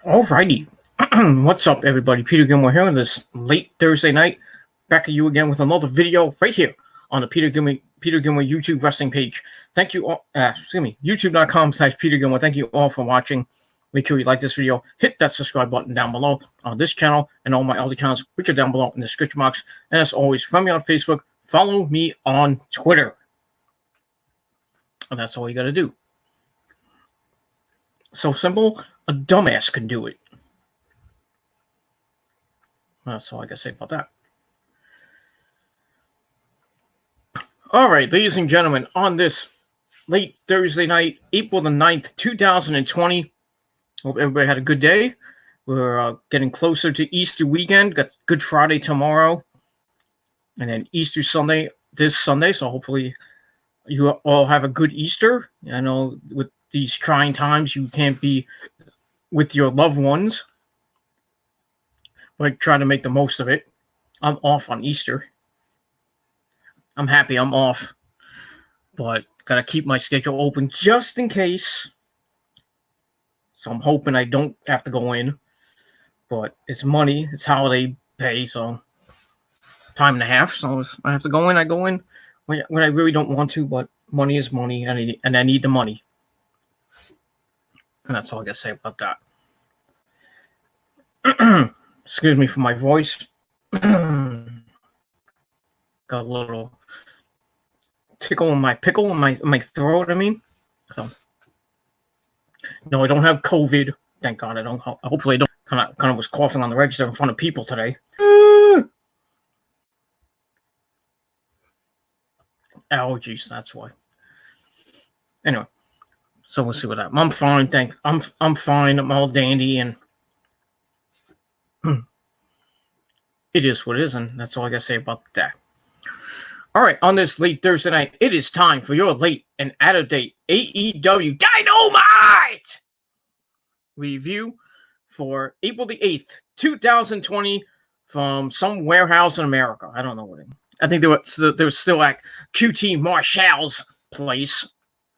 Alrighty. What's up, everybody? Peter Gilmore here on this late Thursday night. Back at you again with another video right here on the Peter Gilmore YouTube wrestling page. Thank you all. YouTube.com/Peter Gilmore. Thank you all for watching. Make sure you like this video. Hit that subscribe button down below on this channel and all my other channels, which are down below in the description box. And as always, find me on Facebook. Follow me on Twitter. And that's all you got to do. So simple, a dumbass can do it. That's all I got to say about that. All right, ladies and gentlemen, on this late Thursday night, April the 9th, 2020, hope everybody had a good day. We're getting closer to Easter weekend. Got Good Friday tomorrow, and then Easter Sunday this Sunday. So hopefully you all have a good Easter. I know with these trying times, you can't be with your loved ones, but try to make the most of it. I'm off on Easter. I'm happy I'm off, but gotta keep my schedule open just in case. So I'm hoping I don't have to go in, but it's money, it's holiday pay, so time and a half. So if I have to go in, I go in when I really don't want to, but money is money, and I need the money. And that's all I gotta say about that. Excuse me for my voice. Got a little tickle in my pickle in my throat. So no, I don't have COVID. Thank God I don't. Hopefully I don't. Kind of was coughing on the register in front of people today. Allergies. That's why. Anyway, so we'll see what happens. I'm fine. I'm fine. I'm all dandy, and it is what it is, and that's all I gotta say about that. All right, on this late Thursday night, it is time for your late and out-of-date AEW Dynamite review for April the 8th, 2020 from some warehouse in America. I don't know what it is. I think they were still at QT Marshall's place,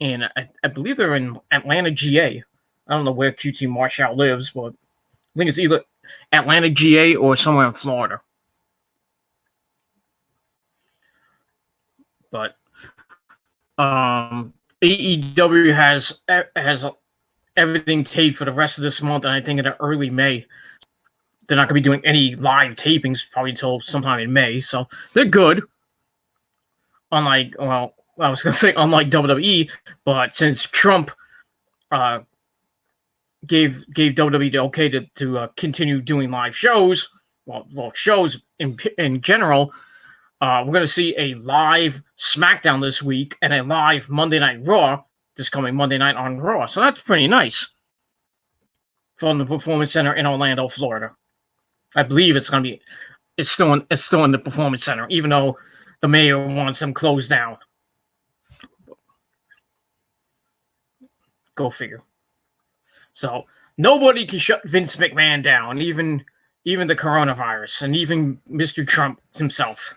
and I believe they're in Atlanta, GA. I don't know where QT Marshall lives, but I think it's either Atlanta, GA, or somewhere in Florida. But AEW has everything taped for the rest of this month, and I think in early May. They're not going to be doing any live tapings probably until sometime in May, so they're good. Unlike, well, I was going to say unlike WWE, but since Trump gave WWE the okay to continue doing live shows, well shows in general, we're going to see a live SmackDown this week and a live Monday Night Raw this coming Monday night on Raw. So that's pretty nice from the Performance Center in Orlando, Florida. I believe it's still in the Performance Center, even though the mayor wants them closed down. Go figure. So nobody can shut Vince McMahon down, even the coronavirus, and even Mr. Trump himself.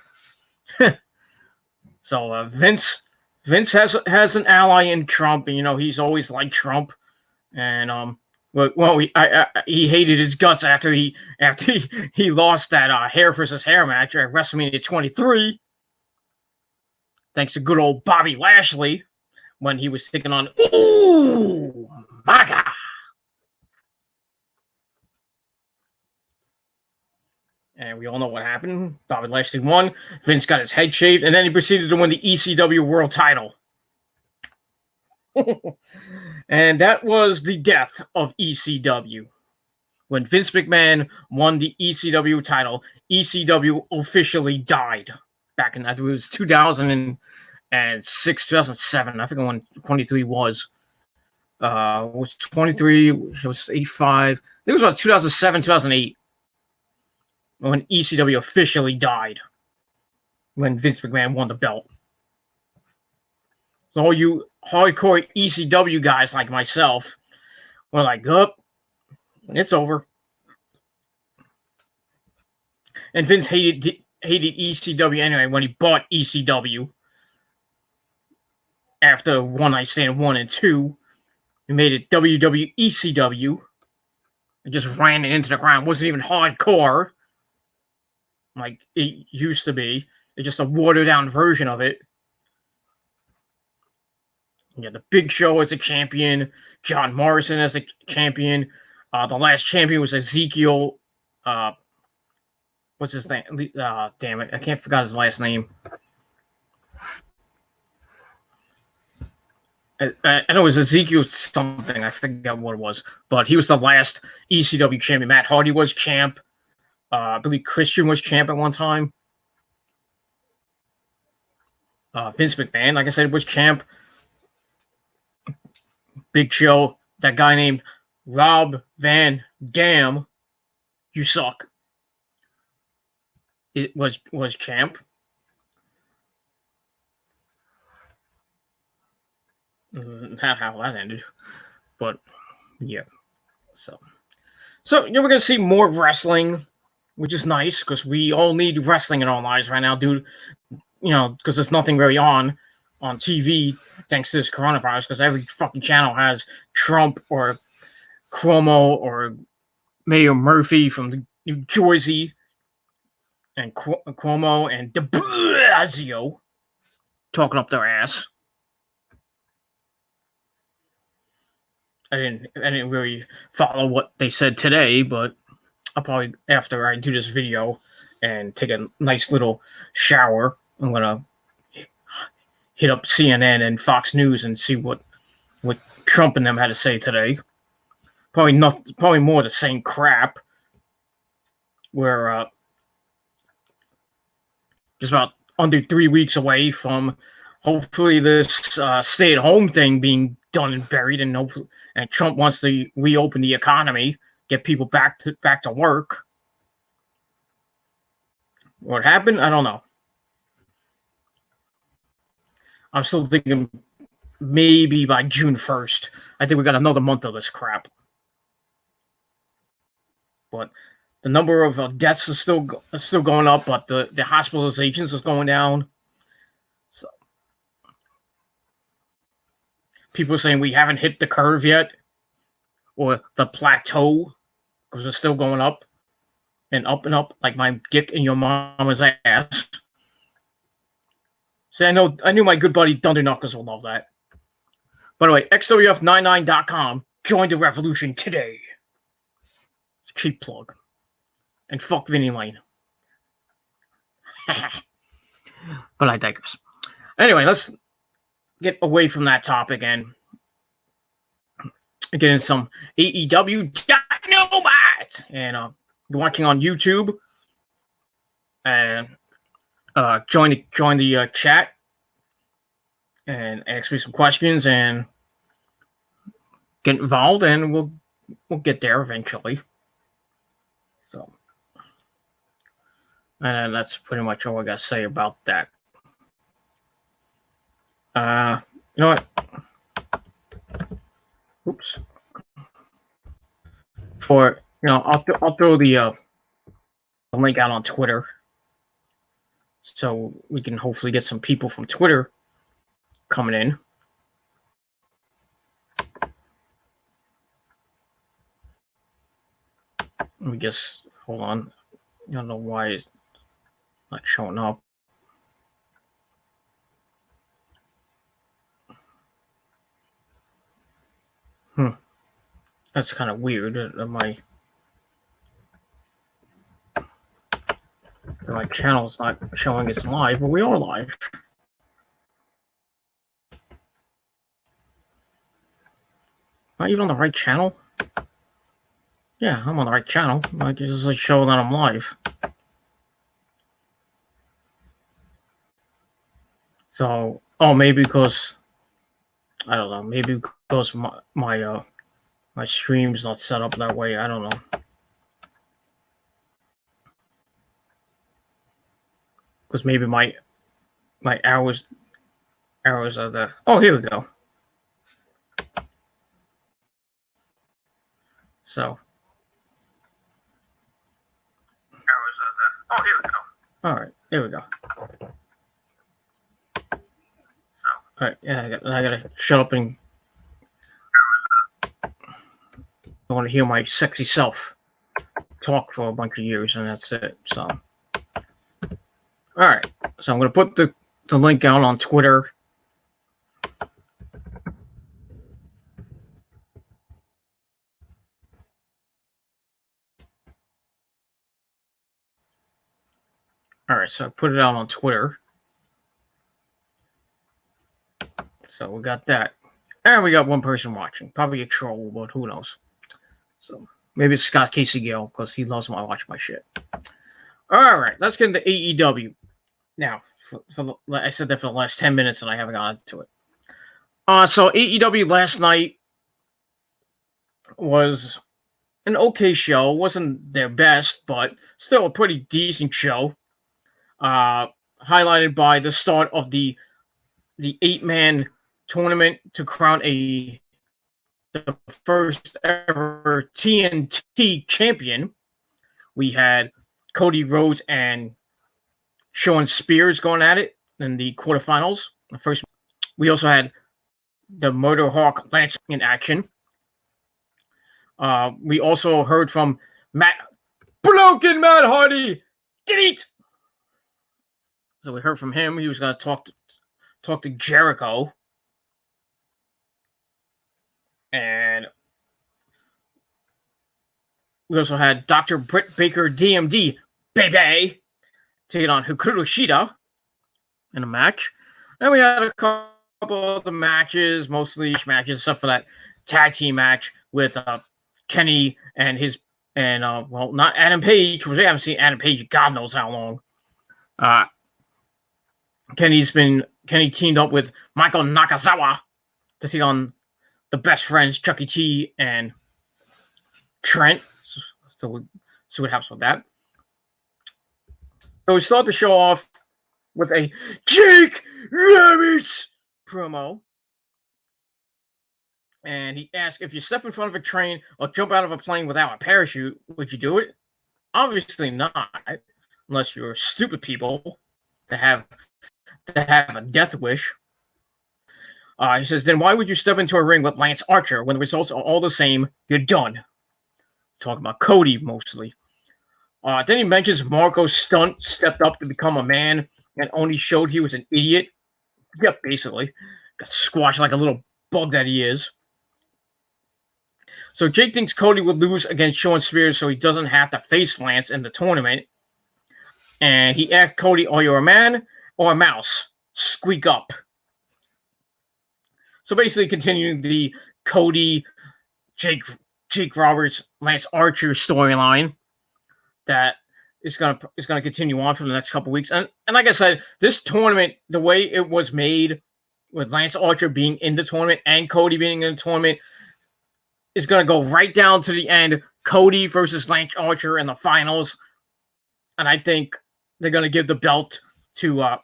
So Vince has an ally in Trump, and he's always liked Trump, and well, he hated his guts after he lost that hair versus hair match at WrestleMania 23. Thanks to good old Bobby Lashley when he was taking on Maga. And we all know what happened. Bobby Lashley won. Vince got his head shaved, and then he proceeded to win the ECW World Title. And that was the death of ECW. When Vince McMahon won the ECW title, ECW officially died back in, I think it was 2006, 2007. I forget when 23 was. Was 23, it was 85. I think it was about 2007, 2008 when ECW officially died. When Vince McMahon won the belt. So all you hardcore ECW guys like myself were like, oh, it's over. And Vince hated ECW anyway when he bought ECW. After One Night Stand 1 and 2, he made it WWECW. It just ran it into the ground. It wasn't even hardcore like it used to be. It's just a watered down version of it. Yeah, the Big Show as a champion, John Morrison as a champion. The last champion was Ezekiel. What's his name? Damn it, I can't forget his last name. I know it was Ezekiel something. I forget what it was, but he was the last ECW champion. Matt Hardy was champ. I believe Christian was champ at one time. Vince McMahon, like I said, was champ. Big Show. That guy named Rob Van Dam. You suck. It was champ. Not how that ended, but yeah. So we're gonna see more wrestling, which is nice because we all need wrestling in our lives right now, dude. Because there's nothing really on TV thanks to this coronavirus. Because every fucking channel has Trump or Cuomo or Mayor Murphy from New Jersey and Cuomo and de Blasio talking up their ass. I didn't really follow what they said today, but I'll probably, after I do this video and take a nice little shower, I'm gonna hit up CNN and Fox News and see what Trump and them had to say today. Probably more the same crap. We're just about under 3 weeks away from hopefully this stay-at-home thing being done and buried, and Trump wants to reopen the economy, get people back to work. What happened? I don't know. I'm still thinking maybe by June 1st. I think we got another month of this crap. But the number of deaths is still going up, but the hospitalizations is going down. So people are saying we haven't hit the curve yet, or the plateau, because it's still going up and up, like my dick in your mama's ass. See, I knew my good buddy Thunder Knuckles will love that. By the way, XWF99.com. Join the revolution today. It's a cheap plug. And fuck Vinny Lane. But I digress. Anyway, let's get away from that topic and get in some AEW Dynamite. And you're watching on YouTube. And join the chat and ask me some questions and get involved, and we'll get there eventually. So, and that's pretty much all I got to say about that. You know what? Oops. I'll throw the link out on Twitter, so we can hopefully get some people from Twitter coming in. Let me just hold on. I don't know why it's not showing up. That's kind of weird. My channel's not showing it's live, but we are live. Am I even on the right channel? Yeah, I'm on the right channel. I just show that I'm live. So, maybe because I don't know. Maybe because my stream's not set up that way. I don't know. Because maybe my arrows are there. Oh, here we go. So. Oh, here we go. All right, there we go. All right, yeah, I gotta shut up and. want to hear my sexy self talk for a bunch of years, and that's it. So, all right. So I'm going to put the link out on Twitter. All right, so I put it out on Twitter. So we got that. And we got one person watching. Probably a troll, but who knows. So maybe it's Scott Casey Gill, because he loves when I watch my shit. All right, let's get into AEW. Now, I said that for the last 10 minutes, and I haven't gotten to it. So AEW last night was an okay show. Wasn't their best, but still a pretty decent show. Highlighted by the start of the 8-man tournament to crown the first ever TNT champion. We had Cody Rhodes and Shawn Spears going at it in the quarterfinals. We also had the Murder Hawk Lance in action. We also heard from Broken Matt Hardy. Delete. So we heard from him. He was going to talk to Jericho. And we also had Dr. Britt Baker, DMD, baby, taking on Hikaru Shida in a match. And we had a couple of the matches, mostly matches, except for that tag team match with Kenny and not Adam Page, because we haven't seen Adam Page God knows how long. Kenny teamed up with Michael Nakazawa to take on the best friends, Chucky T and Trent. So we'll see what happens with that. So we start the show off with a Jake Rabbits promo. And he asked, if you step in front of a train or jump out of a plane without a parachute, would you do it? Obviously not, unless you're stupid people that have a death wish. He says, then why would you step into a ring with Lance Archer when the results are all the same? You're done. Talking about Cody mostly. Then he mentions Marco's stunt stepped up to become a man and only showed he was an idiot. Yep, basically. Got squashed like a little bug that he is. So Jake thinks Cody would lose against Shawn Spears so he doesn't have to face Lance in the tournament. And he asked Cody, are you a man or a mouse? Squeak up. So basically continuing the Cody, Jake Roberts, Lance Archer storyline that is gonna continue on for the next couple weeks. And like I said, this tournament, the way it was made with Lance Archer being in the tournament and Cody being in the tournament, is gonna go right down to the end. Cody versus Lance Archer in the finals. And I think they're gonna give the belt to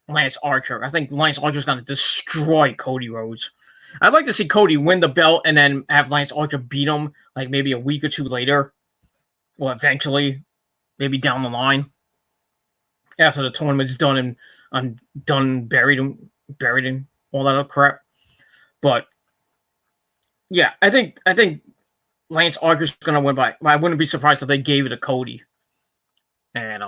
Lance Archer. I think Lance Archer's going to destroy Cody Rhodes. I'd like to see Cody win the belt and then have Lance Archer beat him like maybe a week or two later. Or eventually, maybe down the line. After the tournament's done and buried in all that other crap. But yeah, I think Lance Archer's going to win by. I wouldn't be surprised if they gave it to Cody. And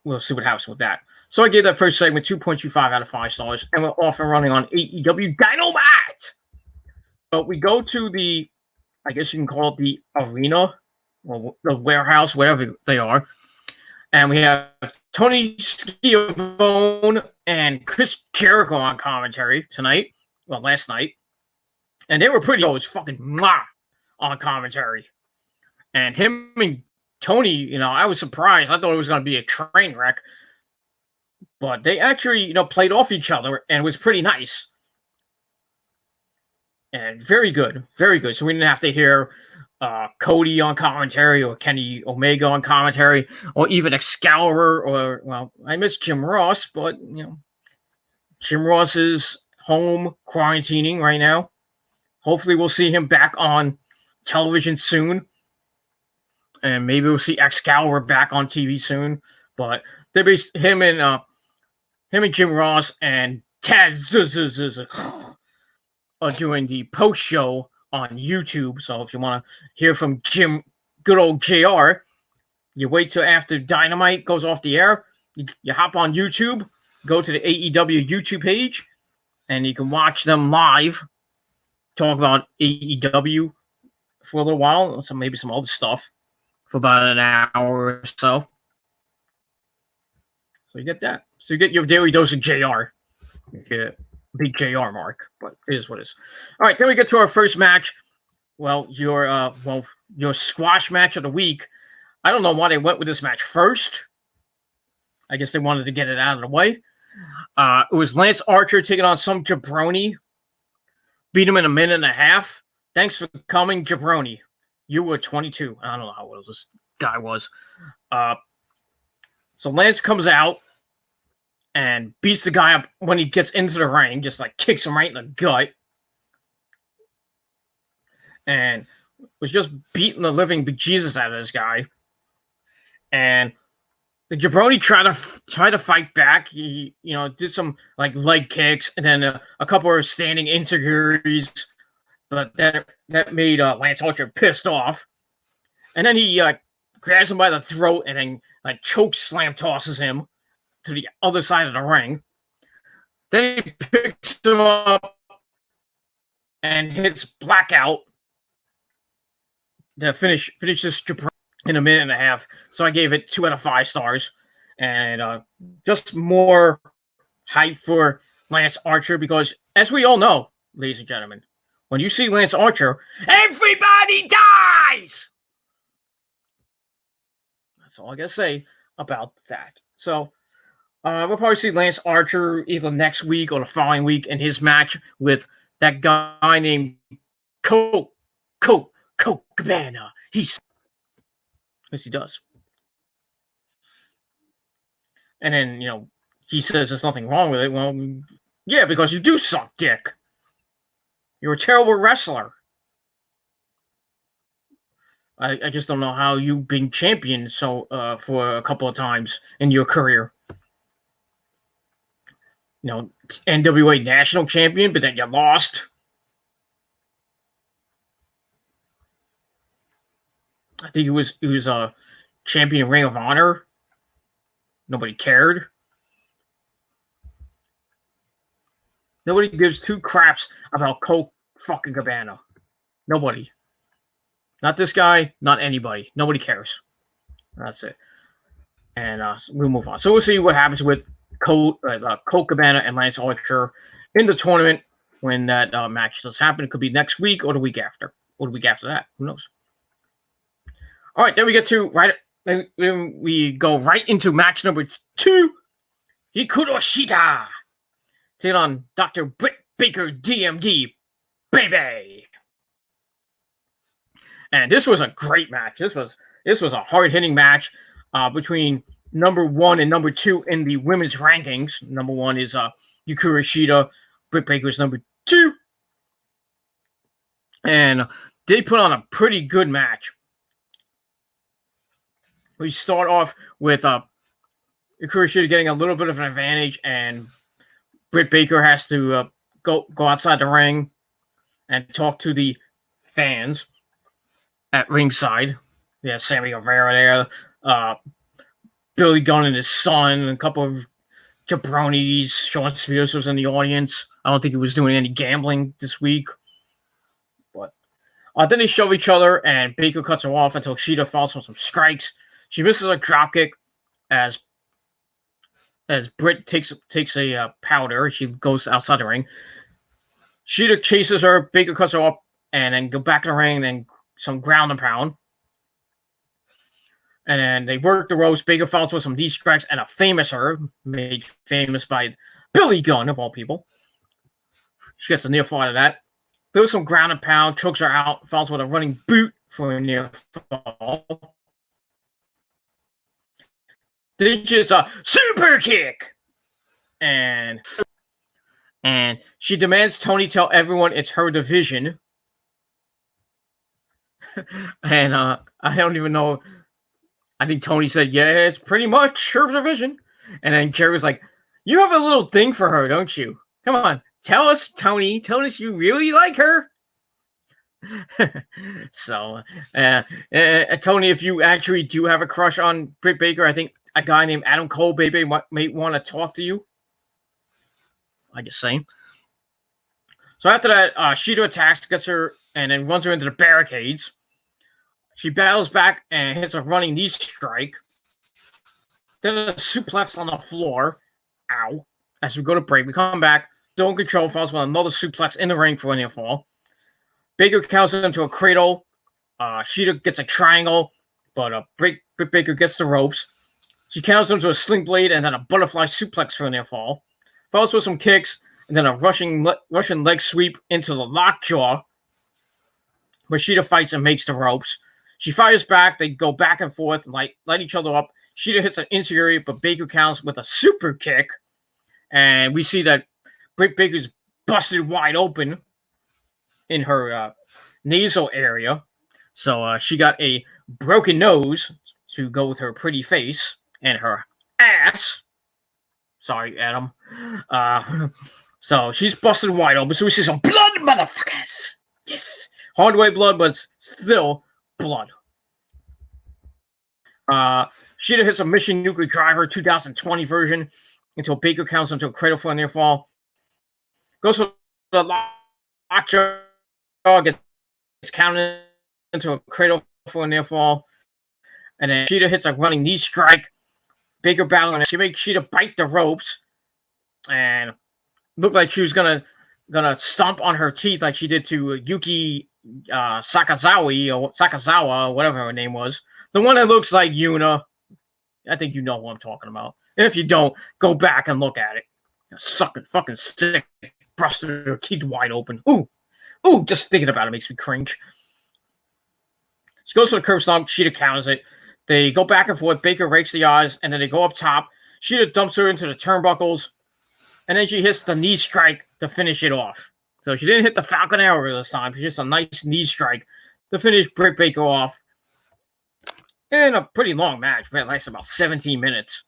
we'll see what happens with that. So I gave that first segment 2.25 out of 5 stars, and we're off and running on AEW Dynamite. But we go to the, I guess you can call it the arena, or the warehouse, whatever they are. And we have Tony Schiavone and Chris Jericho on commentary tonight. Well, last night. And they were pretty always fucking on commentary. And him and Tony, I was surprised. I thought it was going to be a train wreck. But they actually, played off each other and was pretty nice. And very good. Very good. So we didn't have to hear Cody on commentary or Kenny Omega on commentary or even Excalibur or, well, I miss Jim Ross, but, Jim Ross is home quarantining right now. Hopefully we'll see him back on television soon. And maybe we'll see Excalibur back on TV soon. But they're him and Jim Ross and Taz are doing the post show on YouTube. So if you want to hear from good old JR, you wait till after Dynamite goes off the air. You hop on YouTube, go to the AEW YouTube page, and you can watch them live, talk about AEW for a little while, so maybe some other stuff for about an hour or so. So you get that. So you get your daily dose of JR. You big JR mark, but it is what it is. All right, then we get to our first match. Well, your squash match of the week. I don't know why they went with this match first. I guess they wanted to get it out of the way. It was Lance Archer taking on some jabroni. Beat him in a minute and a half. Thanks for coming, jabroni. You were 22. I don't know how old this guy was. So Lance comes out and beats the guy up when he gets into the ring, just like kicks him right in the gut. And was just beating the living bejesus out of this guy. And the jabroni tried to fight back. He, did some like leg kicks and then a couple of standing insecurities, but that made Lance Archer pissed off. And then he grabs him by the throat and then like choke slam tosses him to the other side of the ring. Then he picks him up and hits blackout to finish this jabroni in a minute and a half. So I gave it 2 out of 5 stars. And just more hype for Lance Archer because, as we all know, ladies and gentlemen, when you see Lance Archer, everybody dies! That's all I gotta say about that. So we'll probably see Lance Archer either next week or the following week in his match with that guy named Colt Cabana. Yes, he does. And then, he says there's nothing wrong with it. Well, yeah, because you do suck dick. You're a terrible wrestler. I just don't know how you've been champion for a couple of times in your career. NWA national champion, but then you lost. I think he was a champion in Ring of Honor. Nobody cared. Nobody gives 2 craps about Colt fucking Cabana. Nobody. Not this guy, not anybody. Nobody cares. That's it. And we'll move on. So we'll see what happens with Colt Cabana and Lance Archer in the tournament when that match does happen. It could be next week or the week after. Or the week after that. Who knows? All right, then we get to we go right into match number 2. Hikaru Shida taking on Dr. Britt Baker, DMD, baby. And this was a great match. This was a hard-hitting match between number 1 and number 2 in the women's rankings. Number 1 is Hikaru Shida. Britt Baker's number 2. And they put on a pretty good match. We start off with Hikaru Shida getting a little bit of an advantage, and Britt Baker has to go outside the ring and talk to the fans at ringside. Yeah, Sammy Guevara there, Billy Gunn and his son, a couple of jabronis. Sean Spears was in the audience. I don't think he was doing any gambling this week. But then they shove each other, and Baker cuts her off until Shida falls for some strikes. She misses a dropkick as Britt takes a powder. She goes outside the ring. Shida chases her. Baker cuts her off, and then go back to the ring, and some ground and pound. And then they work the ropes. Baker falls with some knee strikes and a famouser made famous by Billy Gunn, of all people. She gets a near fall out of that. Throws some ground and pound, chokes her out, falls with a running boot for a near fall. Then just a super kick. And she demands Tony tell everyone it's her division. And I don't even know. I think Tony said, yeah, it's pretty much her division. And then Jerry was like, you have a little thing for her, don't you? Come on, tell us, Tony. Tell us you really like her. So, Tony, if you actually do have a crush on Britt Baker, I think a guy named Adam Cole, baby, may want to talk to you. I just saying. So after that, Shida attacks, gets her, and then runs her into the barricades. She battles back and hits a running knee strike. Then a suplex on the floor. Ow. As we go to break, we come back. Don't control falls with another suplex in the ring for a near fall. Baker counts into a cradle. Shida gets a triangle, but Britt Baker gets the ropes. She counts into a sling blade and then a butterfly suplex for a near fall. Follows with some kicks and then a Russian leg sweep into the lockjaw, where Shida fights and makes the ropes. She fires back. They go back and forth and light each other up. Shida hits an insecurity, but Baker counts with a super kick. And we see that Britt Baker's busted wide open in her nasal area. So she got a broken nose to go with her pretty face and her ass. Sorry, Adam. So she's busted wide open. So we see some blood, motherfuckers. Yes. Hardway blood, but still blood. Shida hits a Mission Nuclear Driver 2020 version until Baker counts into a cradle for a near fall. Goes for the lockjaw, gets counted into a cradle for a near fall. And then Shida hits a running knee strike. Baker battling. She makes Shida bite the ropes. And looked like she was gonna stomp on her teeth like she did to Yuki Sakazawa, or whatever her name was. The one that looks like Yuna. I think you know what I'm talking about. And if you don't, go back and look at it. Sucking fucking sick. Busted her teeth wide open. Ooh, just thinking about it makes me cringe. She goes for the curb stomp. Shida counters it. They go back and forth. Baker rakes the eyes, and then they go up top. Shida dumps her into the turnbuckles, and then she hits the knee strike to finish it off. So she didn't hit the Falcon Arrow this time. She hits a nice knee strike to finish Britt Baker off. In a pretty long match, man, it lasts about 17 minutes.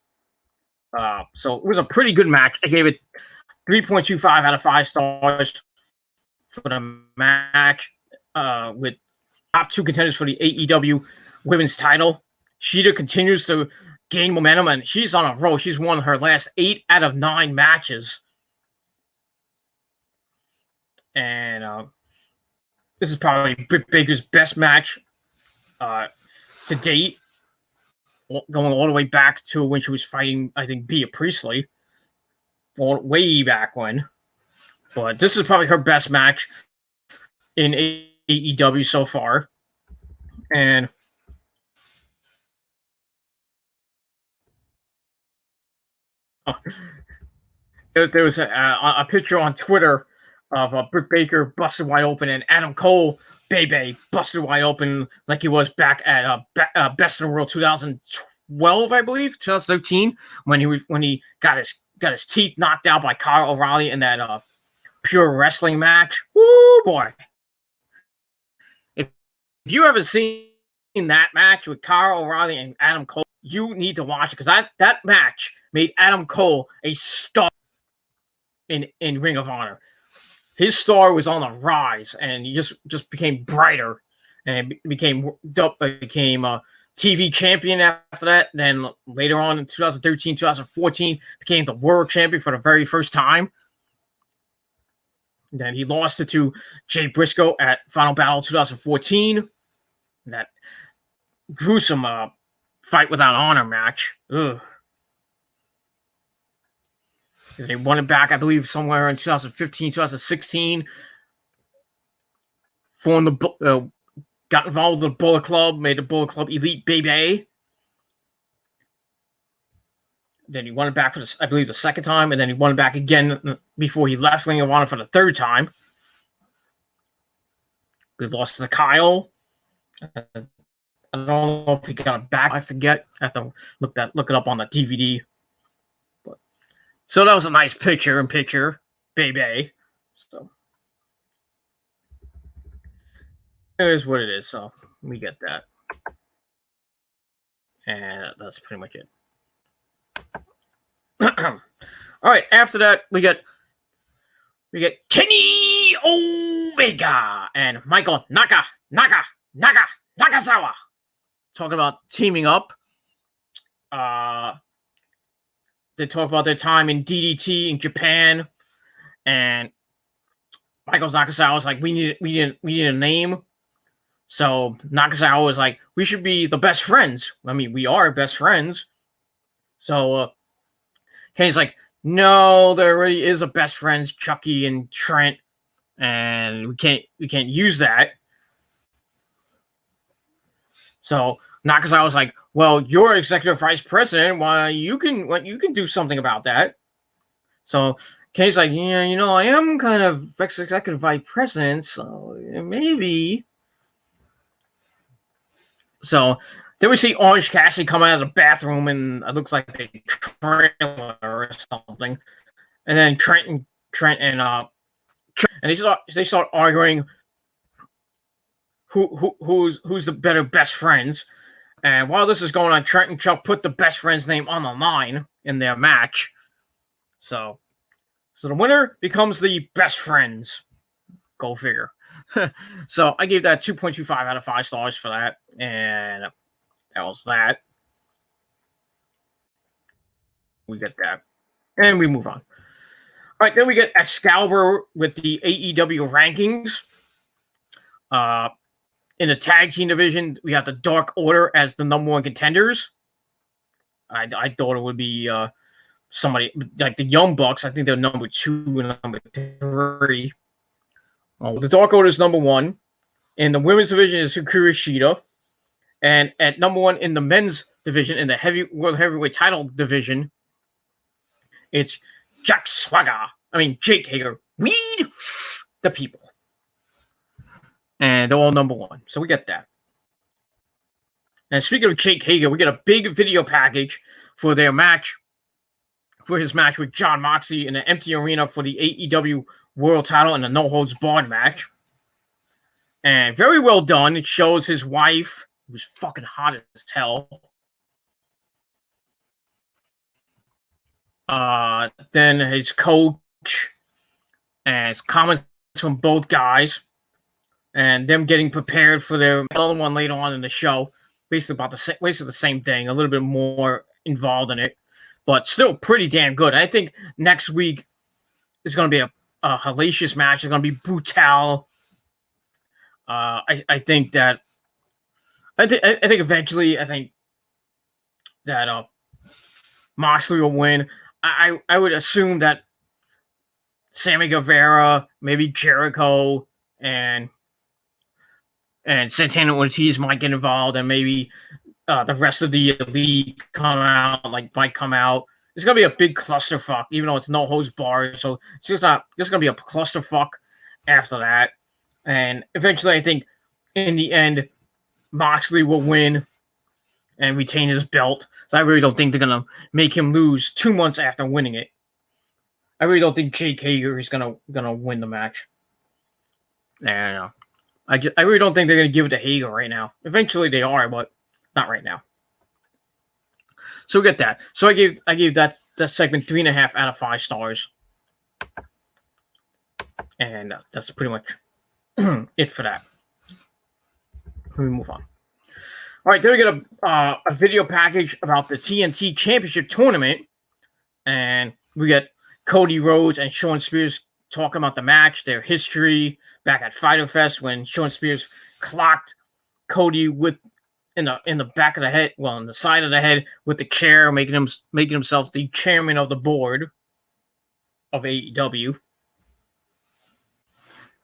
So it was a pretty good match. I gave it 3.25 out of 5 stars for the match with top 2 contenders for the AEW women's title. Shida continues to gain momentum, and she's on a roll. She's won her last 8 out of 9 matches. And this is probably Britt Baker's best match to date, going all the way back to when she was fighting, I think, Bea Priestley, way back when. But this is probably her best match in AEW so far. And there was a picture on Twitter of Britt Baker busted wide open and Adam Cole, Bebe, busted wide open like he was back at Best in the World 2012, I believe, 2013, when he got his teeth knocked out by Kyle O'Reilly in that pure wrestling match. Woo, boy! If you haven't seen that match with Kyle O'Reilly and Adam Cole, you need to watch it, because that match made Adam Cole a star in Ring of Honor. His star was on the rise, and he just became brighter, and became a TV champion after that. Then later on in 2013, 2014, became the world champion for the very first time. Then he lost it to Jay Briscoe at Final Battle 2014. That gruesome fight without honor match. Ugh. They won it back, I believe, somewhere in 2015, 2016. Got involved with the Bullet Club, made the Bullet Club Elite Baby. Then he won it back for, I believe, the second time, and then he won it back again before he left Ring of Honor for the third time. We lost to Kyle. I don't know if he got it back. I forget. I have to look it up on the DVD. So that was a nice picture, baby. So it is what it is. So we get that, and that's pretty much it. All right. After that, we get Kenny Omega and Michael Nakazawa. Talking about teaming up. They talk about their time in DDT in Japan, and Michael Nakazawa was like, we need a name. So Nakazawa was like, we should be the best friends. I mean, we are best friends. So Kenny's like, no, there already is a best friends, Chucky and Trent, and we can't use that. So Nakazawa was like, well, you're executive vice president. Why you can do something about that. So Kenny's like, yeah, I am kind of executive vice president, so maybe. So then we see Orange Cassidy come out of the bathroom, and it looks like a trailer or something. And then Trent and they start arguing who's the better best friends. And while this is going on, Trent and Chuck put the best friend's name on the line in their match. So the winner becomes the best friends. Go figure. So I gave that 2.25 out of 5 stars for that. And that was that. We get that. And we move on. All right, then we get Excalibur with the AEW rankings. In the tag team division, we have the Dark Order as the number 1 contenders. I thought it would be somebody like the Young Bucks. I think they're number 2 and number 3. Well, the Dark Order is number 1. In the women's division is Hikaru Shida. And at number 1 in the men's division, in the World Heavyweight title division, it's Jake Hager. Weed the people. And they're all number 1. So we get that. And speaking of Jake Hager, we get a big video package for their match, for his match with Jon Moxley in an empty arena for the AEW World title in a no-holds-barred match. And very well done. It shows his wife, who's fucking hot as hell. Then his coach, and his comments from both guys. And them getting prepared for their other one later on in the show, basically the same thing, a little bit more involved in it, but still pretty damn good. I think next week is going to be a hellacious match. It's going to be brutal. I think eventually that Moxley will win. I would assume that Sammy Guevara, maybe Jericho, and Santana Ortiz might get involved, and maybe the rest of the elite might come out. It's gonna be a big clusterfuck, even though it's no holds barred. So it's just gonna be a clusterfuck after that. And eventually, I think in the end, Moxley will win and retain his belt. So I really don't think they're gonna make him lose 2 months after winning it. I really don't think Jake Hager is gonna win the match. And I really don't think they're going to give it to Hager right now. Eventually they are, but not right now. So we get that. So I gave that segment 3.5 out of 5 stars. And that's pretty much it for that. Let me move on. All right, then we get a video package about the TNT Championship Tournament. And we get Cody Rhodes and Shawn Spears talking about the match, their history back at Fyter Fest when Shawn Spears clocked Cody in the back of the head, well, on the side of the head with the chair, making himself the chairman of the board of AEW.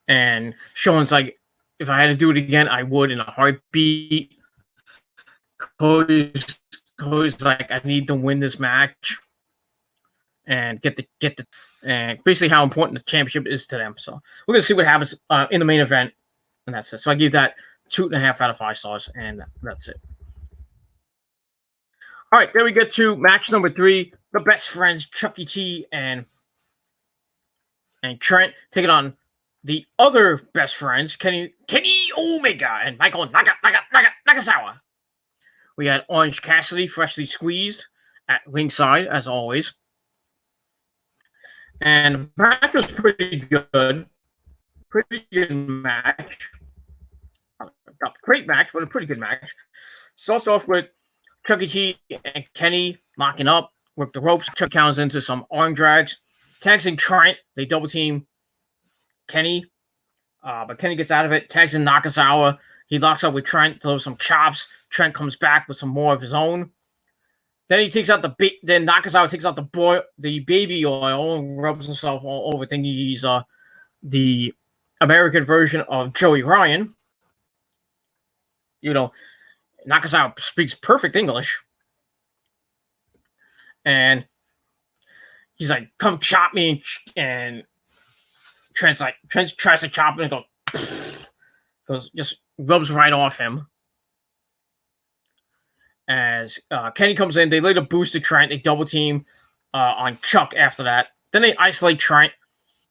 And Shawn's like, if I had to do it again, I would in a heartbeat. Cody's like, I need to win this match and get the and basically how important the championship is to them. So we're gonna see what happens in the main event, and that's it. So I give that 2.5 out of 5 stars, and that's it. All right, then we get to match number 3: the best friends Chucky T and Trent taking on the other best friends Kenny Omega and Michael Nakazawa. We had Orange Cassidy freshly squeezed at ringside as always. And the match was pretty good. pretty good match. Not a great match, but a pretty good match. Starts off with Chuck E. Cheese and Kenny locking up, work the ropes. Chuck counters into some arm drags. Tags in Trent. They double team Kenny. But Kenny gets out of it. Tags in Nakazawa. He locks up with Trent, throws some chops. Trent comes back with some more of his own. Then he takes out then Nakazawa takes out the baby oil and rubs himself all over, thinking he's the American version of Joey Ryan. You know, Nakazawa speaks perfect English. And he's like, come chop me. And Trent tries to chop him and goes, just rubs right off him. As Kenny comes in, they later boost to Trent. They double team on Chuck after that. Then they isolate Trent.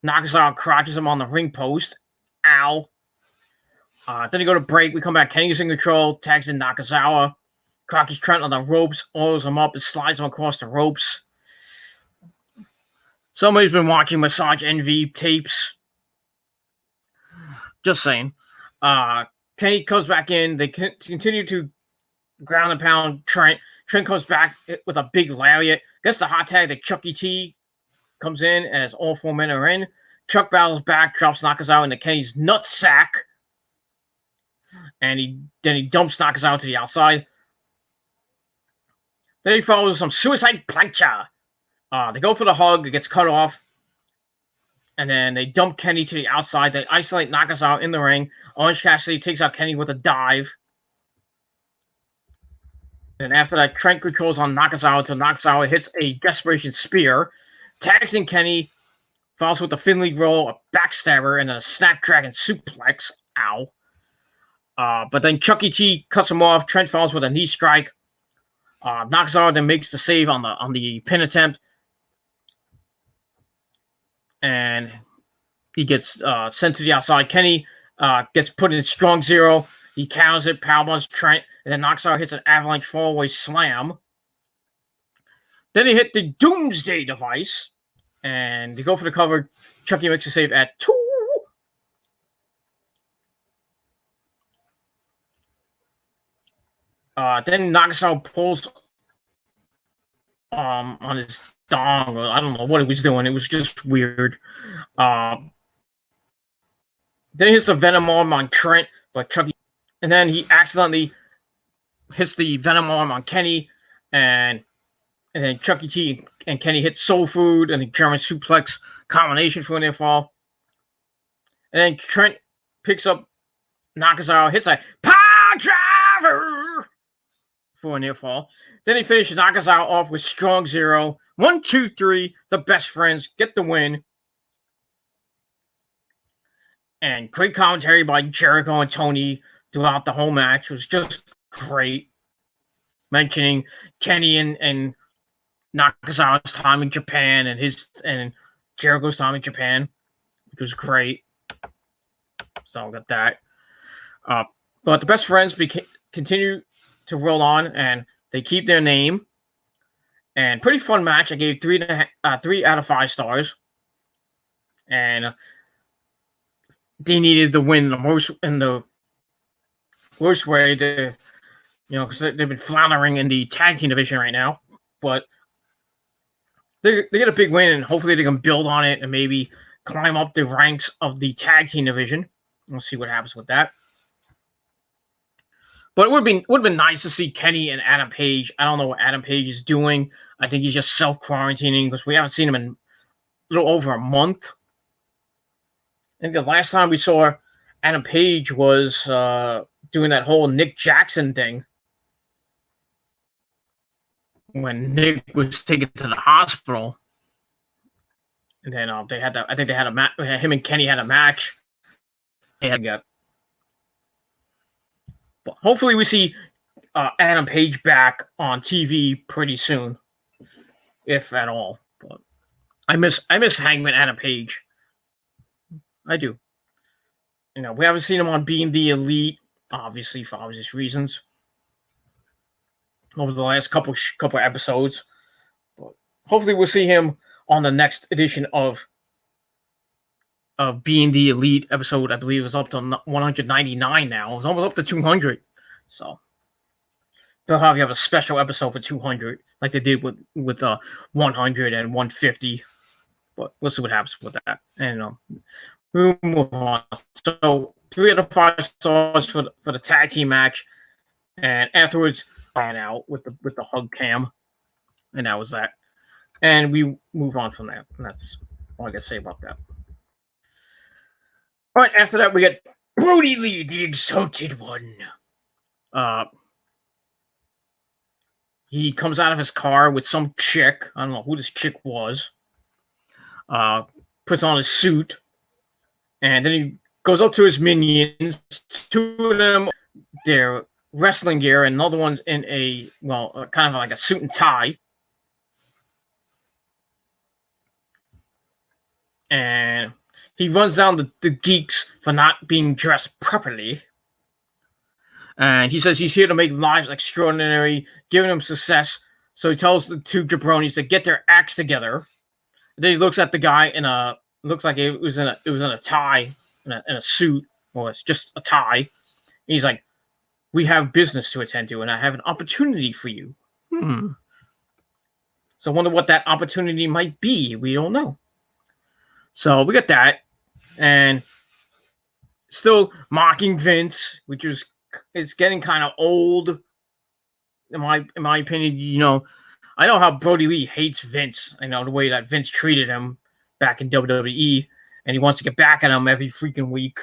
Nakazawa crotches him on the ring post. Ow. Then they go to break. We come back. Kenny's in control. Tags in Nakazawa. Crotches Trent on the ropes. Oils him up and slides him across the ropes. Somebody's been watching Massage Envy tapes. Just saying. Kenny comes back in. They continue to ground and pound Trent. Trent comes back with a big lariat. Gets the hot tag that Chuck E. T comes in as all four men are in. Chuck battles back, drops Nakazawa into Kenny's nutsack. And he dumps Nakazawa to the outside. Then he follows some suicide plancha. They go for the hug. It gets cut off. And then they dump Kenny to the outside. They isolate Nakazawa in the ring. Orange Cassidy takes out Kenny with a dive. And after that, Trent controls on Nakazawa until Nakazawa hits a desperation spear. Tags in Kenny. Falls with a Finley roll, a backstabber, and a snapdragon suplex. Ow. But then Chuck E. T cuts him off. Trent falls with a knee strike. Nakazawa then makes the save on the pin attempt. And he gets sent to the outside. Kenny gets put in strong zero. He counters it, powerbombs Trent, and then Nakazawa hits an avalanche fallaway slam. Then he hit the Doomsday device, and they go for the cover. Chucky makes a save at 2. Then Nakazawa pulls on his dong. I don't know what he was doing. It was just weird. Then he hits the Venom arm on Trent, but Chucky. And then he accidentally hits the Venom arm on Kenny, and then Chuck E. T and Kenny hit Soul Food and the German suplex combination for a near fall. And then Trent picks up Nakazawa, hits a power driver for a near fall. Then he finishes Nakazawa off with strong zero. 1, 2, 3. The best friends get the win. And great commentary by Jericho and Tony throughout the whole match. It was just great. Mentioning Kenny and Nakazawa's time in Japan and Jericho's time in Japan, which was great. So I'll get that. But the best friends continue to roll on, and they keep their name. And pretty fun match. I gave 3 out of 5 stars. And they needed the win in the worst way, because they've been floundering in the tag team division right now. But they get a big win, and hopefully they can build on it and maybe climb up the ranks of the tag team division. We'll see what happens with that. But it would have been nice to see Kenny and Adam Page. I don't know what Adam Page is doing. I think he's just self-quarantining because we haven't seen him in a little over a month. I think the last time we saw Adam Page was doing that whole Nick Jackson thing when Nick was taken to the hospital. And then they had that. I think they had a match. Him and Kenny had a match. But hopefully we see Adam Page back on TV pretty soon, if at all. But I miss Hangman Adam Page. I do. We haven't seen him on Being the Elite, obviously for obvious reasons, over the last couple episodes. But hopefully we'll see him on the next edition of being the Elite episode, I believe, is up to 199 now. It's almost up to 200. So they'll have you have a special episode for 200, like they did with 100 and 150. But we'll see what happens with that. And we'll move on. So 3 out of 5 stars for the tag team match, and afterwards ran out with the hug cam, and that was that. And we move on from that. And that's all I gotta say about that. All right, after that we get Brody Lee, the Exalted One. He comes out of his car with some chick. I don't know who this chick was. Puts on his suit, and then he goes up to his minions. 2 of them, their wrestling gear, and another one's in a kind of like a suit and tie. And he runs down the geeks for not being dressed properly. And he says he's here to make lives extraordinary, giving them success. So he tells the 2 jabronis to get their acts together. And then he looks at the guy looks like it was in a tie, in a suit, or it's just a tie. And he's like, "We have business to attend to, and I have an opportunity for you." So I wonder what that opportunity might be. We don't know. So we got that, and still mocking Vince, which is getting kind of old. In my opinion, I know how Brody Lee hates Vince. I know the way that Vince treated him back in WWE, and he wants to get back at him every freaking week.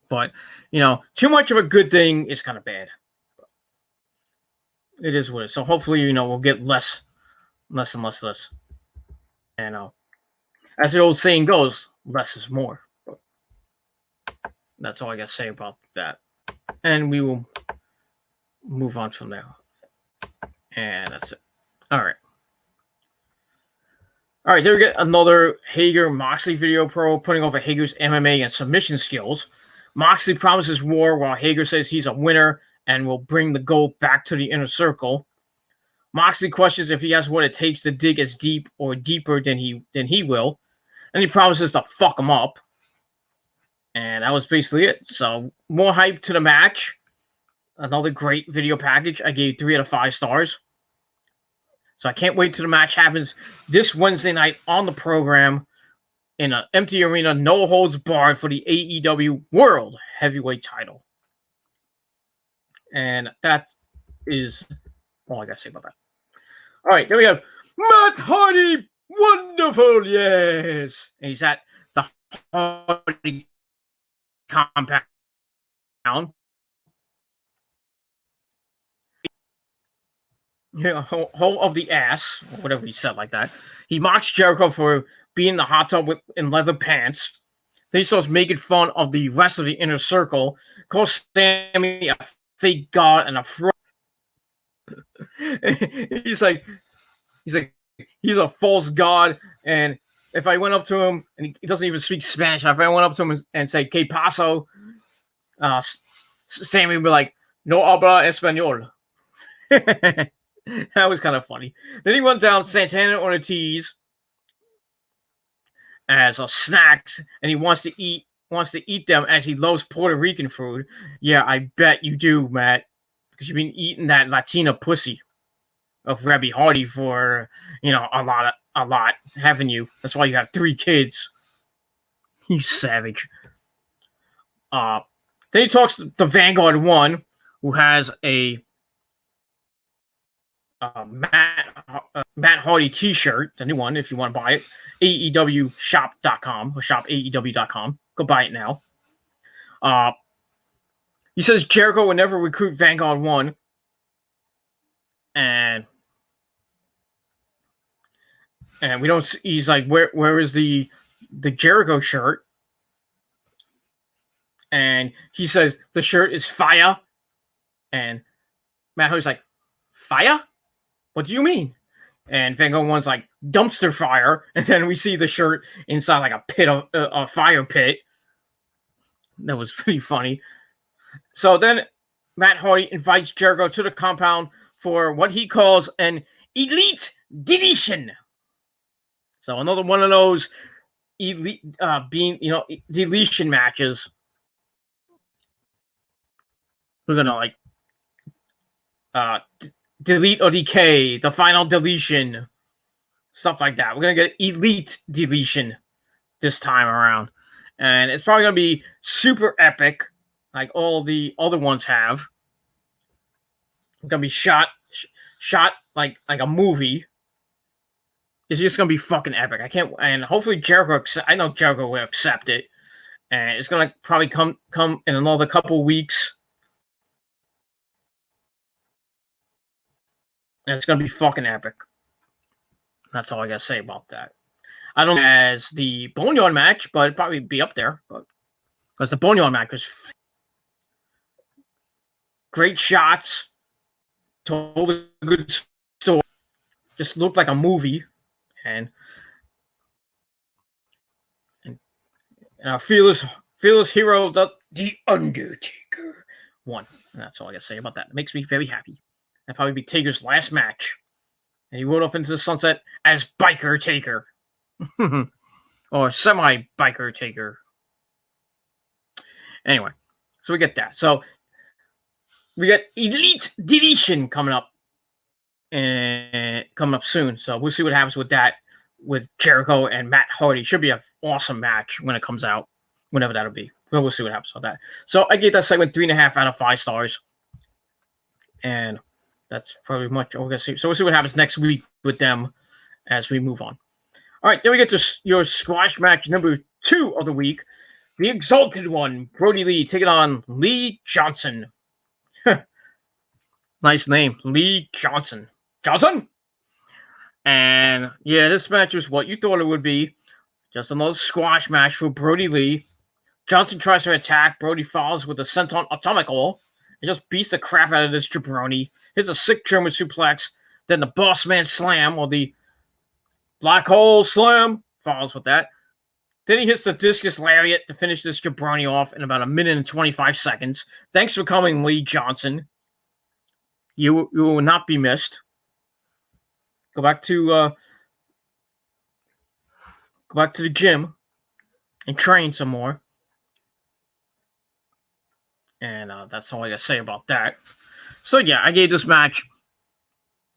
But, too much of a good thing is kind of bad. It is what it is. So hopefully, we'll get less and less. And as the old saying goes, less is more. But that's all I got to say about that. And we will move on from there. And that's it. All right. There we get another Hager Moxley video pro putting over Hager's MMA and submission skills. Moxley promises war while Hager says he's a winner and will bring the gold back to the inner circle. Moxley questions if he has what it takes to dig as deep or deeper than he will. And he promises to fuck him up. And that was basically it. So more hype to the match. Another great video package. I gave 3 out of 5 stars. So I can't wait till the match happens this Wednesday night on the program in an empty arena, no holds barred for the AEW World Heavyweight title. And that is all I got to say about that. All right, there we go. Matt Hardy, wonderful, yes. And he's at the Hardy compound. Hole of the ass, or whatever he said like that. He mocks Jericho for being in the hot tub in leather pants. Then he starts making fun of the rest of the inner circle. Calls Sammy a fake god and a fraud. He's like, he's a false god. And if I went up to him, and he doesn't even speak Spanish, if I went up to him and said, "Que paso?" Sammy would be like, "No habla español." That was kind of funny. Then he went down Santana Ortiz as snacks, and he wants to eat them as he loves Puerto Rican food. Yeah, I bet you do, Matt, because you've been eating that Latina pussy of Rebby Hardy for a lot, haven't you? That's why you have 3 kids. You savage. Then he talks to Vanguard 1, who has a Matt Hardy t-shirt, the new one, if you want to buy it. AEWshop.com or shopaew.com. Go buy it now. He says Jericho will never recruit Vanguard 1. And we don't. He's like, where is the Jericho shirt? And he says the shirt is fire. And Matt Hardy's like, fire? What do you mean? And Vanguard 1's like, dumpster fire. And then we see the shirt inside like a fire pit. That was pretty funny. So then Matt Hardy invites Jericho to the compound for what he calls an elite deletion. So another one of those elite, deletion matches. We're gonna like delete or decay, the final deletion, stuff like that. We're gonna get elite deletion this time around, and it's probably gonna be super epic, like all the other ones have. It's gonna be shot like a movie. It's just gonna be fucking epic. I can't, and hopefully Jericho. I know Jericho will accept it, and it's gonna probably come in another couple weeks, and it's gonna be fucking epic. That's all I gotta say about that. I don't know as the Boneyard match, but it'd probably be up there, but because the Boneyard match was great shots, told a good story, just looked like a movie, and our fearless hero, the Undertaker, won. And that's all I gotta say about that. It makes me very happy. That'd probably be Taker's last match, and he rode off into the sunset as Biker Taker, or semi-Biker Taker. Anyway, so we get that. So we got Elite Deletion coming up soon. So we'll see what happens with that, with Jericho and Matt Hardy. Should be an awesome match when it comes out, whenever that'll be. We'll see what happens with that. So I gave that segment 3.5 out of 5 stars. And that's probably much all we're gonna see. So we'll see what happens next week with them as we move on. All right, then we get to your squash match number 2 of the week. The Exalted One, Brody Lee, taking on Lee Johnson. Nice name, Lee Johnson. Johnson? And yeah, this match was what you thought it would be. Just another squash match for Brody Lee. Johnson tries to attack. Brody follows with a senton atomical. He just beats the crap out of this jabroni. Here's a sick German suplex. Then the boss man slam, or the black hole slam, follows with that. Then he hits the discus lariat to finish this jabroni off in about 1 minute and 25 seconds. Thanks for coming, Lee Johnson. You will not be missed. Go back to the gym and train some more. And that's all I gotta say about that. So yeah, I gave this match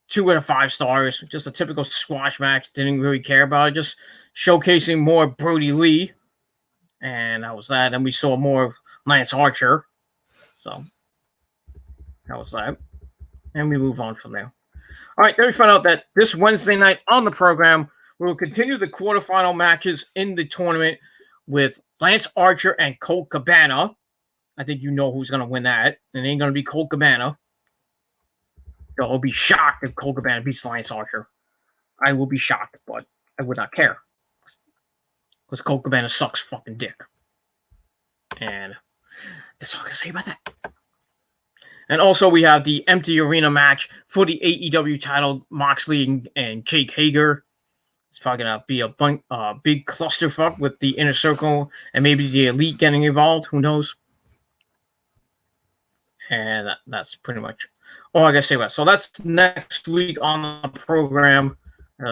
2 out of 5 stars. Just a typical squash match. Didn't really care about it. Just showcasing more Brody Lee. And that was that. And we saw more of Lance Archer. So that was that. And we move on from there. All right, then we found out that this Wednesday night on the program, we will continue the quarterfinal matches in the tournament with Lance Archer and Colt Cabana. I think you know who's going to win that. It ain't going to be Colt Cabana. I'll be shocked if Colt Cabana beats Lance Archer. I will be shocked, but I would not care. Because Colt Cabana sucks fucking dick. And that's all I can say about that. And also, we have the empty arena match for the AEW title, Moxley and Jake Hager. It's probably going to be a big clusterfuck with the Inner Circle and maybe the Elite getting involved. Who knows? And that's pretty much all I got to say about it. So that's next week on the program.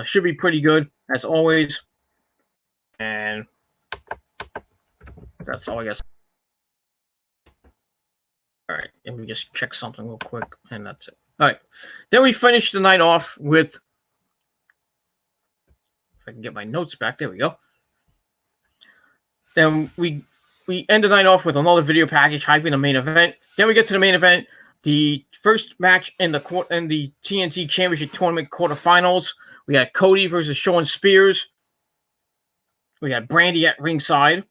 Should be pretty good, as always. And that's all I got to say. All right, let me just check something real quick, and that's it. All right, then we finish the night off with, if I can get my notes back, there we go. Then we end the night off with another video package hyping the main event. Then we get to the main event, the first match in the TNT Championship Tournament quarterfinals. We had Cody versus Shawn Spears. We had Brandy at ringside.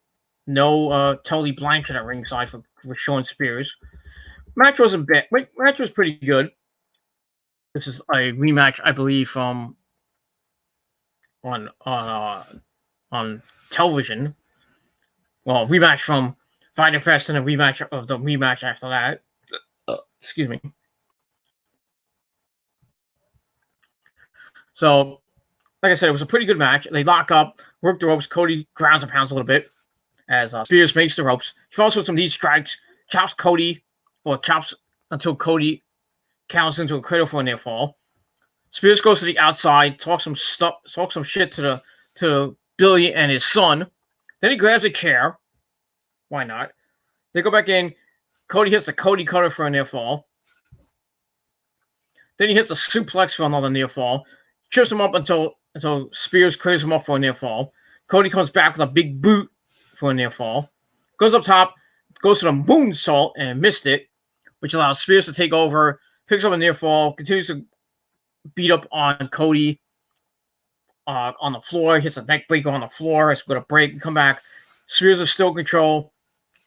No Tully Blanchard at ringside for Shawn Spears. Match wasn't bad. Match was pretty good. This is a rematch, I believe, from on television. Well, rematch from Fyter Fest and a rematch of the rematch after that. Excuse me. So, like I said, it was a pretty good match. They lock up, work the ropes. Cody grounds and pounds a little bit as Spears makes the ropes. He falls with some knee strikes, chops Cody, or chops until Cody counts into a cradle for a near fall. Spears goes to the outside, talks some shit to Billy and his son. Then he grabs a chair. Why not? They go back in. Cody hits the Cody cutter for a near fall. Then he hits a suplex for another near fall. Trips him up until Spears clears him up for a near fall. Cody comes back with a big boot for a near fall. Goes up top, goes to the moonsault and missed it, which allows Spears to take over. Picks up a near fall, continues to beat up on Cody on the floor. Hits a neck breaker on the floor. As we go to break and come back. Spears is still in control.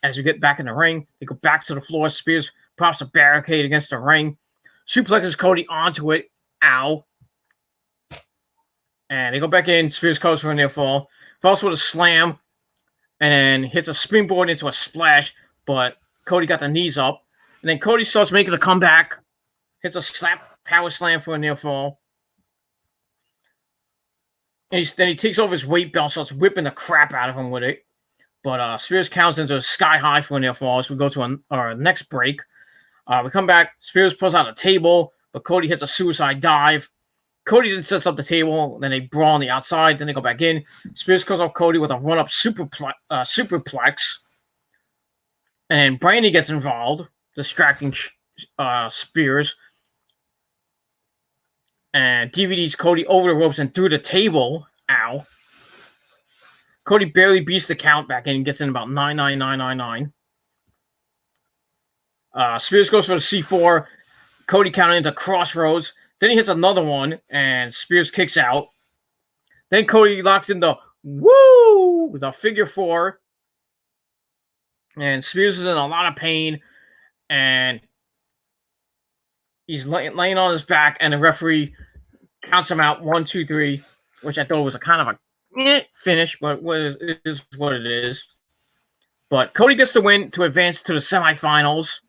As we get back in the ring, they go back to the floor. Spears props a barricade against the ring. Suplexes Cody onto it. Ow. And they go back in. Spears goes for a near fall. Falls with a slam. And then hits a springboard into a splash. But Cody got the knees up. And then Cody starts making a comeback. Hits a slap power slam for a near fall. And then he takes over his weight belt, starts whipping the crap out of him with it. But Spears counts into a sky high for a near fall as we go to our next break. We come back. Spears pulls out a table, but Cody hits a suicide dive. Cody then sets up the table. Then they brawl on the outside. Then they go back in. Spears calls up Cody with a run-up superplex. And Brandy gets involved, distracting Spears. And DVDs Cody over the ropes and through the table. Ow. Cody barely beats the count back in and gets in about 99999. Spears goes for the C4. Cody counted into Crossroads. Then he hits another one, and Spears kicks out. Then Cody locks in the woo with a figure 4. And Spears is in a lot of pain, and he's laying on his back, and the referee counts him out 1, 2, 3, which I thought was a kind of a finish, but it is what it is. But Cody gets the win to advance to the semifinals,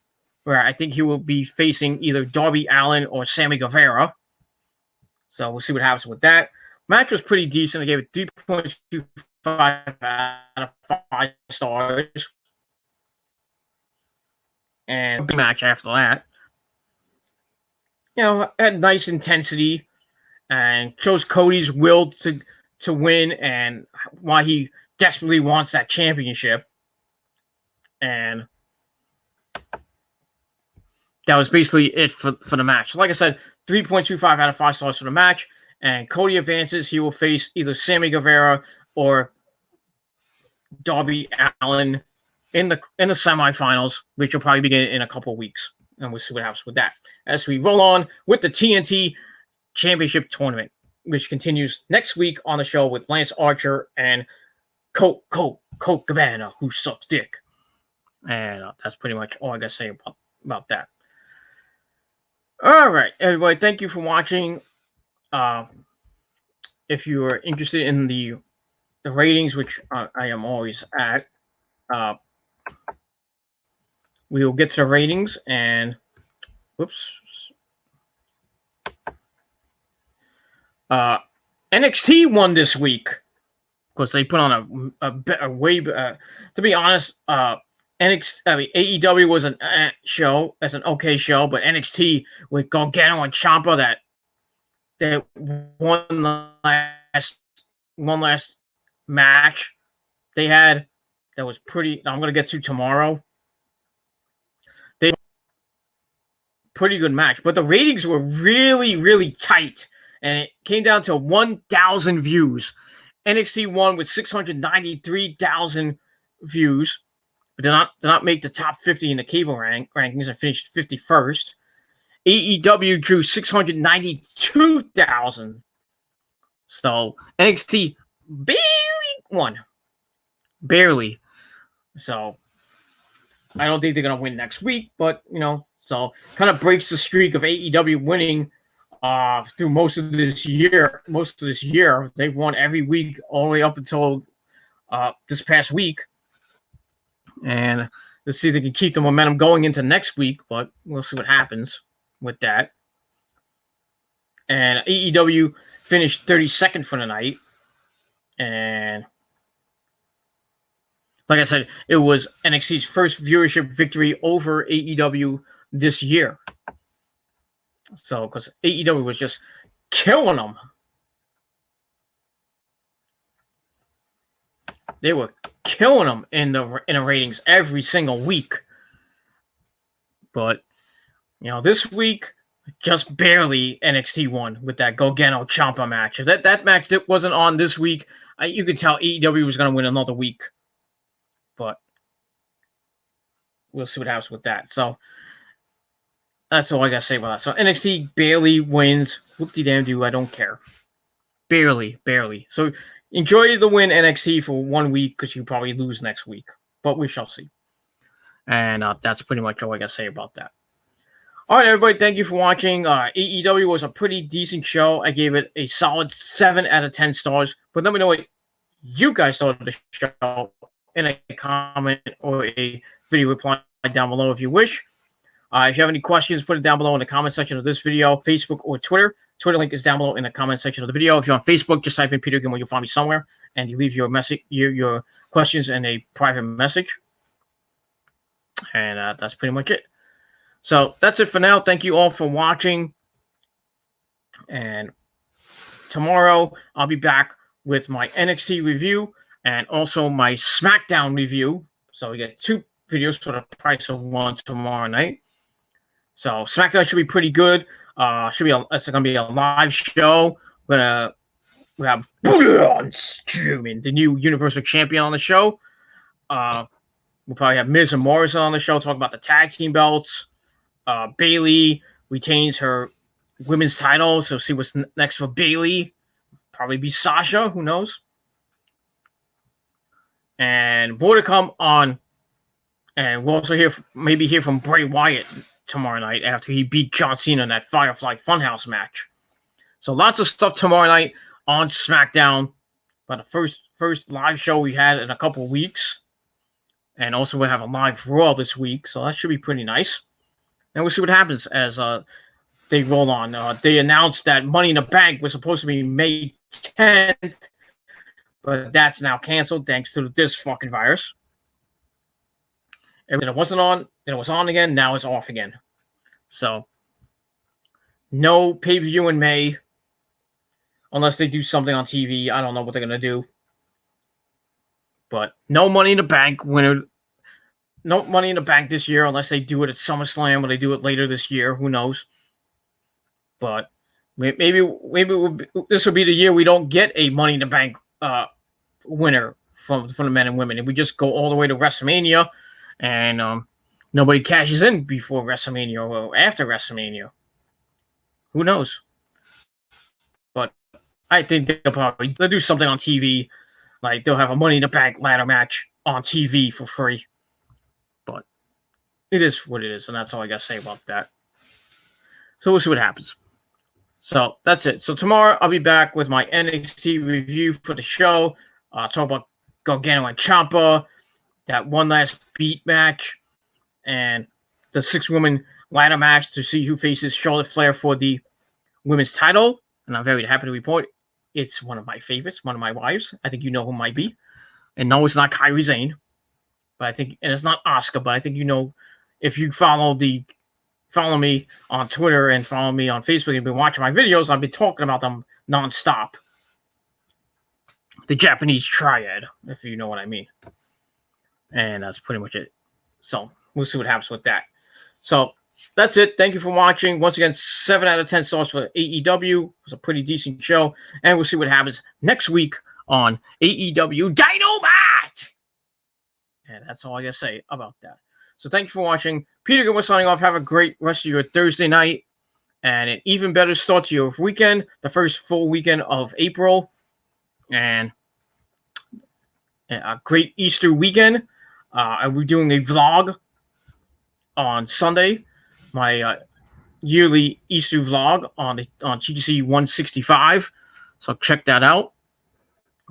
where I think he will be facing either Darby Allin or Sammy Guevara. So we'll see what happens with that. Match was pretty decent. I gave it 3.25 out of 5 stars. And the match after that, had nice intensity and shows Cody's will to win and why he desperately wants that championship. And that was basically it for the match. Like I said, 3.25 out of 5 stars for the match. And Cody advances. He will face either Sammy Guevara or Darby Allin in the semifinals, which will probably begin in a couple of weeks. And we'll see what happens with that. As we roll on with the TNT Championship Tournament, which continues next week on the show with Lance Archer and Colt Cabana, who sucks dick. And that's pretty much all I got to say about that. All right, everybody, thank you for watching. If you are interested in the ratings, which I am always at, we will get to the ratings and whoops. NXT won this week because they put on a way. To be honest, AEW was an show, as an okay show, but NXT with Gargano and Ciampa that one last match they had that was pretty. I'm going to get to tomorrow. Pretty good match, but the ratings were really, really tight, and it came down to 1,000 views. NXT won with 693,000 views, but did not make the top 50 in the cable rankings and finished 51st. AEW drew 692,000. So NXT barely won. Barely. So I don't think they're going to win next week, but, so kind of breaks the streak of AEW winning through most of this year. They've won every week all the way up until this past week. And let's see if they can keep the momentum going into next week, but we'll see what happens with that. And AEW finished 32nd for the night. And like I said, it was NXT's first viewership victory over AEW this year. So, because AEW was just killing them. They were killing them in the ratings every single week. But this week, just barely NXT won with that Gargano Ciampa match. If that match that wasn't on this week, you could tell AEW was going to win another week. But we'll see what happens with that. So that's all I got to say about that. So NXT barely wins. Whoop-de-damn-do, I don't care. Barely. So enjoy the win, NXT, for 1 week, because you probably lose next week. But we shall see. And that's pretty much all I got to say about that. All right, everybody, thank you for watching. AEW was a pretty decent show. I gave it a solid 7 out of 10 stars. But let me know what you guys thought of the show in a comment or a video reply down below if you wish. If you have any questions, put it down below in the comment section of this video, Facebook or Twitter. Twitter link is down below in the comment section of the video. If you're on Facebook, just type in Peter Gilmore. You'll find me somewhere, and you leave your message, your questions in a private message. And that's pretty much it. So that's it for now. Thank you all for watching. And tomorrow I'll be back with my NXT review and also my SmackDown review. So we get 2 videos for the price of 1 tomorrow night. So SmackDown should be pretty good. It's gonna be a live show. We have Braun Strowman, the new Universal Champion, on the show. We'll probably have Miz and Morrison on the show, talk about the tag team belts. Bayley retains her women's title, so see what's next for Bayley. Probably be Sasha, who knows? And more to come on. And we'll also maybe hear from Bray Wyatt tomorrow night after he beat John Cena in that Firefly Funhouse match. So lots of stuff tomorrow night on SmackDown. But the first live show we had in a couple of weeks. And also we'll have a live Raw this week, so that should be pretty nice. And we'll see what happens as they roll on. They announced that Money in the Bank was supposed to be May 10th, but that's now canceled thanks to this fucking virus. Everything that wasn't on, then it was on again, now it's off again. So, no pay-per-view in May, unless they do something on TV. I don't know what they're going to do. But no Money in the Bank winner. No Money in the Bank this year, unless they do it at SummerSlam or they do it later this year. Who knows? But maybe this will be the year we don't get a Money in the Bank winner from the men and women, and we just go all the way to WrestleMania, and nobody cashes in before WrestleMania or after WrestleMania. Who knows? But I think they'll do something on TV, like they'll have a Money in the Bank ladder match on TV for free. But it is what it is, and that's all I got to say about that. So we'll see what happens. So that's it. So tomorrow I'll be back with my NXT review for the show. Talk about Gargano and Ciampa, that one last beat match, and the 6-woman ladder match to see who faces Charlotte Flair for the women's title. And I'm very happy to report it's one of my favorites, one of my wives. I think you know who might be. And no, it's not Kairi Sane. But I think, and it's not Asuka, but I think you know, if you follow me on Twitter and follow me on Facebook and been watching my videos, I've been talking about them nonstop. The Japanese triad, if you know what I mean. And that's pretty much it. So we'll see what happens with that. So that's it. Thank you for watching. Once again, 7 out of 10 stars for AEW. It was a pretty decent show. And we'll see what happens next week on AEW Dynamite. And that's all I got to say about that. So thank you for watching. Peter Gilmore signing off. Have a great rest of your Thursday night. And an even better start to your weekend. The first full weekend of April. And a great Easter weekend. I'll be doing a vlog on Sunday. My yearly Easter vlog on GTC 165. So check that out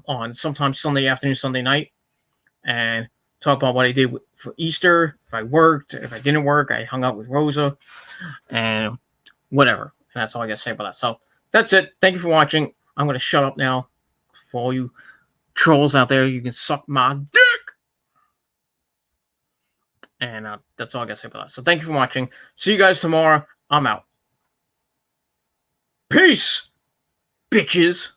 on sometime Sunday afternoon, Sunday night. And talk about what I did for Easter, if I worked, if I didn't work, I hung out with Rosa, and whatever. And that's all I got to say about that. So that's it. Thank you for watching. I'm going to shut up now. For all you trolls out there, you can suck my dick. And that's all I got to say about that. So thank you for watching. See you guys tomorrow. I'm out. Peace, bitches.